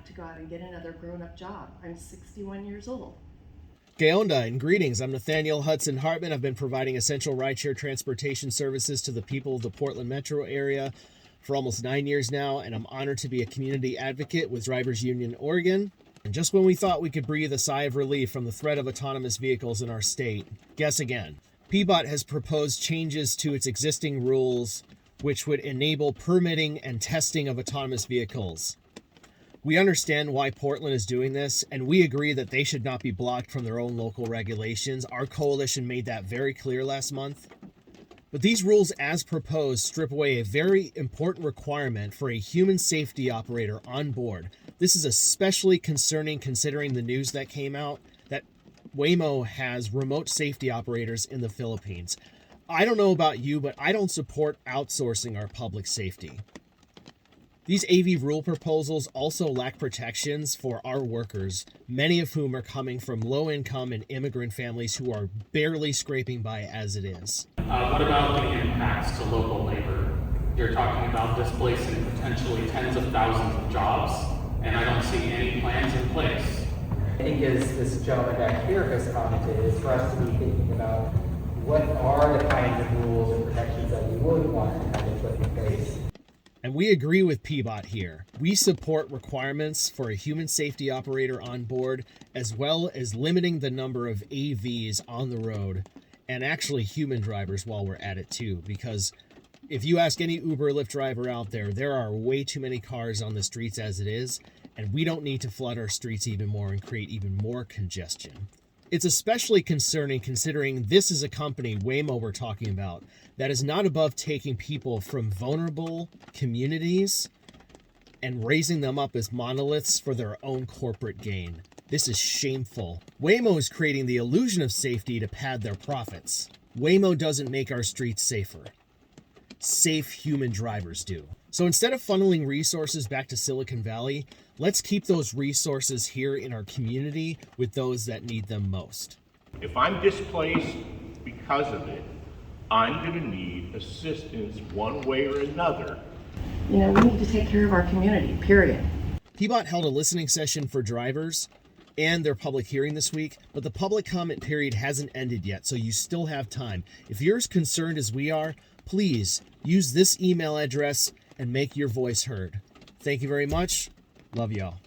to go out and get another grown-up job. I'm 61 years old. Geonda, and greetings. I'm Nathaniel Hudson Hartman. I've been providing essential rideshare transportation services to the people of the Portland metro area for almost 9 years now, and I'm honored to be a community advocate with Drivers Union Oregon. And just when we thought we could breathe a sigh of relief from the threat of autonomous vehicles in our state, guess again. PBOT has proposed changes to its existing rules which would enable permitting and testing of autonomous vehicles. We understand why Portland is doing this, and we agree that they should not be blocked from their own local regulations. Our coalition made that very clear last month. But these rules, as proposed, strip away a very important requirement for a human safety operator on board. This is especially concerning considering the news that came out that Waymo has remote safety operators in the Philippines. I don't know about you, but I don't support outsourcing our public safety. These AV rule proposals also lack protections for our workers, many of whom are coming from low-income and immigrant families who are barely scraping by as it is. What about the impacts to local labor? You're talking about displacing potentially tens of thousands of jobs, and I don't see any plans in place. I think as this gentleman back here has commented, is for us to be thinking about what are the kinds of rules and protections that we would want to have it put in place. And we agree with PBOT here. We support requirements for a human safety operator on board, as well as limiting the number of AVs on the road, and actually human drivers while we're at it too, because if you ask any Uber or Lyft driver out there, there are way too many cars on the streets as it is, and we don't need to flood our streets even more and create even more congestion. It's especially concerning considering this is a company, Waymo we're talking about, that is not above taking people from vulnerable communities and raising them up as monoliths for their own corporate gain. This is shameful. Waymo is creating the illusion of safety to pad their profits. Waymo doesn't make our streets safer. Safe human drivers do. So instead of funneling resources back to Silicon Valley, let's keep those resources here in our community with those that need them most. If I'm displaced because of it, I'm going to need assistance one way or another. We need to take care of our community, period. PBOT held a listening session for drivers and their public hearing this week, but the public comment period hasn't ended yet, so you still have time. If you're as concerned as we are, please use this email address and make your voice heard. Thank you very much. Love y'all.